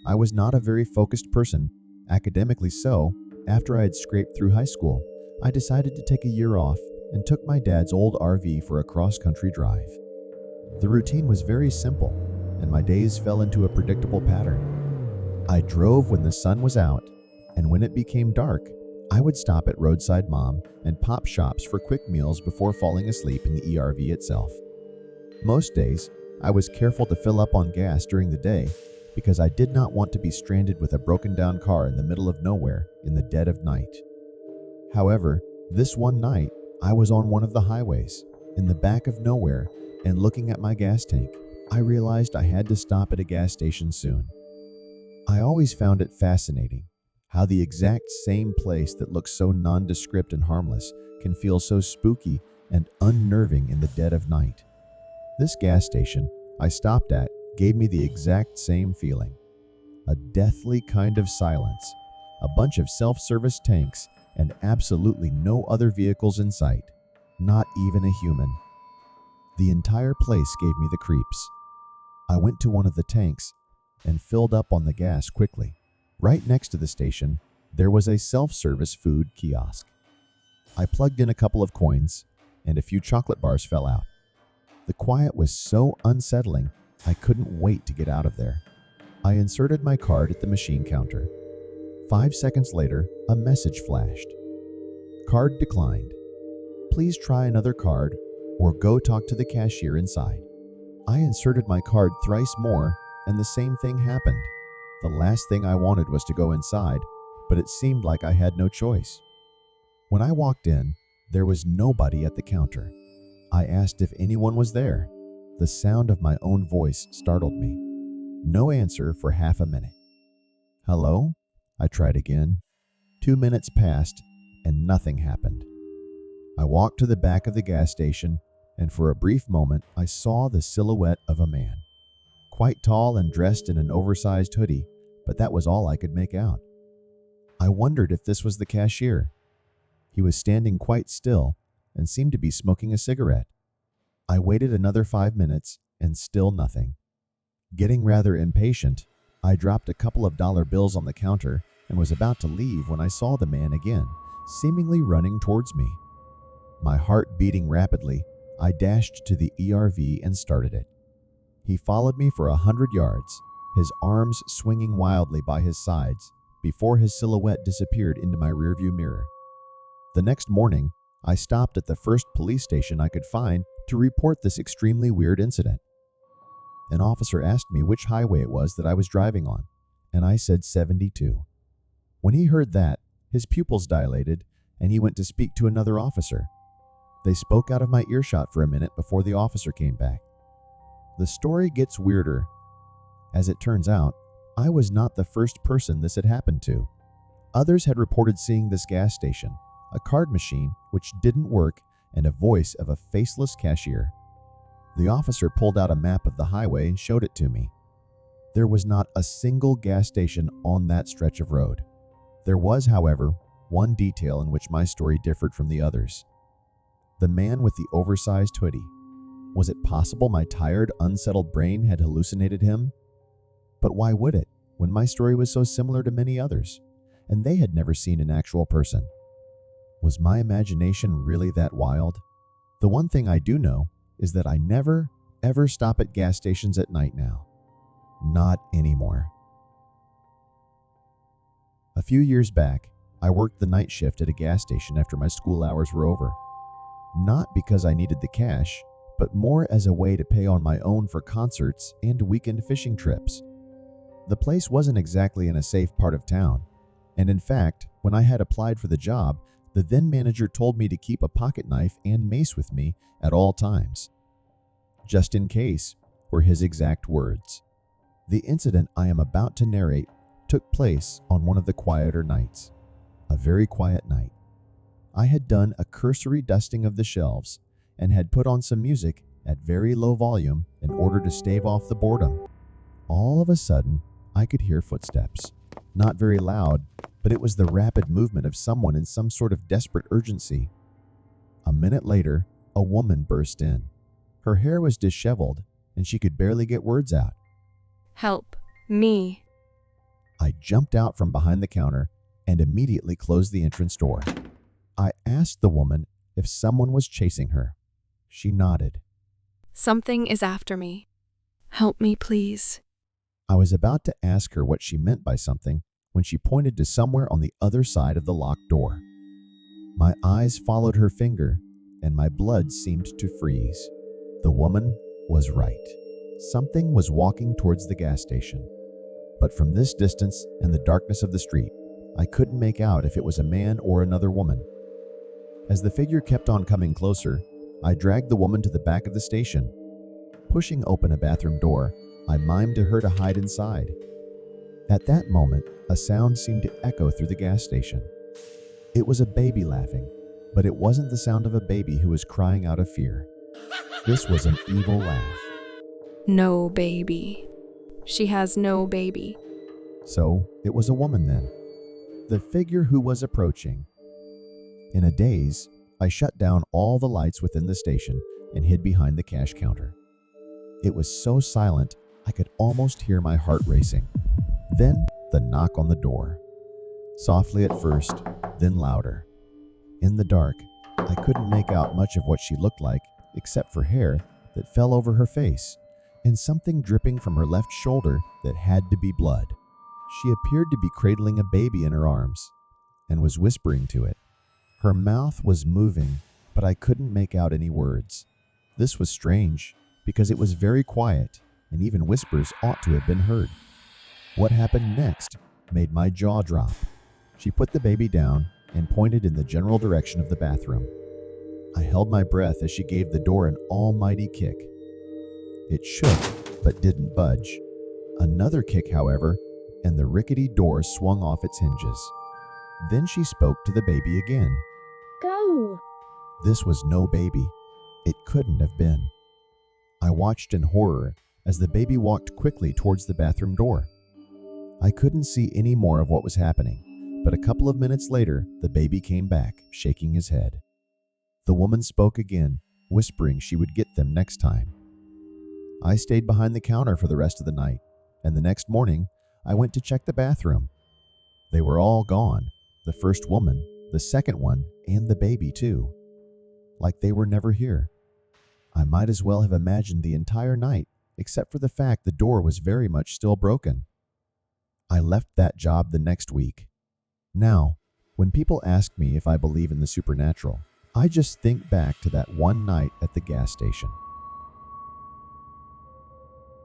I was not a very focused person, academically so. After I had scraped through high school, I decided to take a year off and took my dad's old RV for a cross-country drive. The routine was very simple, and my days fell into a predictable pattern. I drove when the sun was out, and when it became dark, I would stop at roadside mom and pop shops for quick meals before falling asleep in the ERV itself. Most days, I was careful to fill up on gas during the day because I did not want to be stranded with a broken down car in the middle of nowhere in the dead of night. However, this one night, I was on one of the highways, in the back of nowhere, and looking at my gas tank, I realized I had to stop at a gas station soon. I always found it fascinating how the exact same place that looks so nondescript and harmless can feel so spooky and unnerving in the dead of night. This gas station I stopped at gave me the exact same feeling. A deathly kind of silence, a bunch of self-service tanks, and absolutely no other vehicles in sight, not even a human. The entire place gave me the creeps. I went to one of the tanks and filled up on the gas quickly. Right next to the station, there was a self-service food kiosk. I plugged in a couple of coins, and a few chocolate bars fell out. The quiet was so unsettling, I couldn't wait to get out of there. I inserted my card at the machine counter. 5 seconds later, a message flashed. Card declined. Please try another card or go talk to the cashier inside. I inserted my card thrice more, and the same thing happened. The last thing I wanted was to go inside, but it seemed like I had no choice. When I walked in, there was nobody at the counter. I asked if anyone was there. The sound of my own voice startled me. No answer for half a minute. Hello? I tried again. 2 minutes passed, and nothing happened. I walked to the back of the gas station, and for a brief moment, I saw the silhouette of a man. Quite tall and dressed in an oversized hoodie, but that was all I could make out. I wondered if this was the cashier. He was standing quite still and seemed to be smoking a cigarette. I waited another 5 minutes, and still nothing. Getting rather impatient, I dropped a couple of dollar bills on the counter and was about to leave when I saw the man again, seemingly running towards me. My heart beating rapidly, I dashed to the ERV and started it. He followed me for 100 yards, his arms swinging wildly by his sides, before his silhouette disappeared into my rearview mirror. The next morning, I stopped at the first police station I could find to report this extremely weird incident. An officer asked me which highway it was that I was driving on, and I said 72. When he heard that, his pupils dilated, and he went to speak to another officer. They spoke out of my earshot for a minute before the officer came back. The story gets weirder. As it turns out, I was not the first person this had happened to. Others had reported seeing this gas station, a card machine which didn't work, and a voice of a faceless cashier. The officer pulled out a map of the highway and showed it to me. There was not a single gas station on that stretch of road. There was, however, one detail in which my story differed from the others. The man with the oversized hoodie. Was it possible my tired, unsettled brain had hallucinated him? But why would it, when my story was so similar to many others, and they had never seen an actual person? Was my imagination really that wild? The one thing I do know is that I never, ever stop at gas stations at night now. Not anymore. A few years back, I worked the night shift at a gas station after my school hours were over. Not because I needed the cash, but more as a way to pay on my own for concerts and weekend fishing trips. The place wasn't exactly in a safe part of town, and in fact, when I had applied for the job, the then manager told me to keep a pocket knife and mace with me at all times. Just in case, were his exact words. The incident I am about to narrate took place on one of the quieter nights. A very quiet night. I had done a cursory dusting of the shelves and had put on some music at very low volume in order to stave off the boredom. All of a sudden, I could hear footsteps. Not very loud, but it was the rapid movement of someone in some sort of desperate urgency. A minute later, a woman burst in. Her hair was disheveled, and she could barely get words out. Help me. I jumped out from behind the counter and immediately closed the entrance door. I asked the woman if someone was chasing her. She nodded. Something is after me. Help me, please. I was about to ask her what she meant by something when she pointed to somewhere on the other side of the locked door. My eyes followed her finger, and my blood seemed to freeze. The woman was right. Something was walking towards the gas station. But from this distance and the darkness of the street, I couldn't make out if it was a man or another woman. As the figure kept on coming closer, I dragged the woman to the back of the station. Pushing open a bathroom door, I mimed to her to hide inside. At that moment, a sound seemed to echo through the gas station. It was a baby laughing, but it wasn't the sound of a baby who was crying out of fear. This was an evil laugh. No baby. She has no baby. So, it was a woman then. The figure who was approaching. In a daze, I shut down all the lights within the station and hid behind the cash counter. It was so silent, I could almost hear my heart racing. Then, the knock on the door. Softly at first, then louder. In the dark, I couldn't make out much of what she looked like, except for hair that fell over her face, and something dripping from her left shoulder that had to be blood. She appeared to be cradling a baby in her arms, and was whispering to it. Her mouth was moving, but I couldn't make out any words. This was strange, because it was very quiet, and even whispers ought to have been heard. What happened next made my jaw drop. She put the baby down and pointed in the general direction of the bathroom. I held my breath as she gave the door an almighty kick. It shook, but didn't budge. Another kick, however, and the rickety door swung off its hinges. Then she spoke to the baby again. Go! This was no baby. It couldn't have been. I watched in horror as the baby walked quickly towards the bathroom door. I couldn't see any more of what was happening, but a couple of minutes later, the baby came back, shaking his head. The woman spoke again, whispering she would get them next time. I stayed behind the counter for the rest of the night, and the next morning, I went to check the bathroom. They were all gone, the first woman, the second one, and the baby too. Like they were never here. I might as well have imagined the entire night, except for the fact the door was very much still broken. I left that job the next week. Now, when people ask me if I believe in the supernatural, I just think back to that one night at the gas station.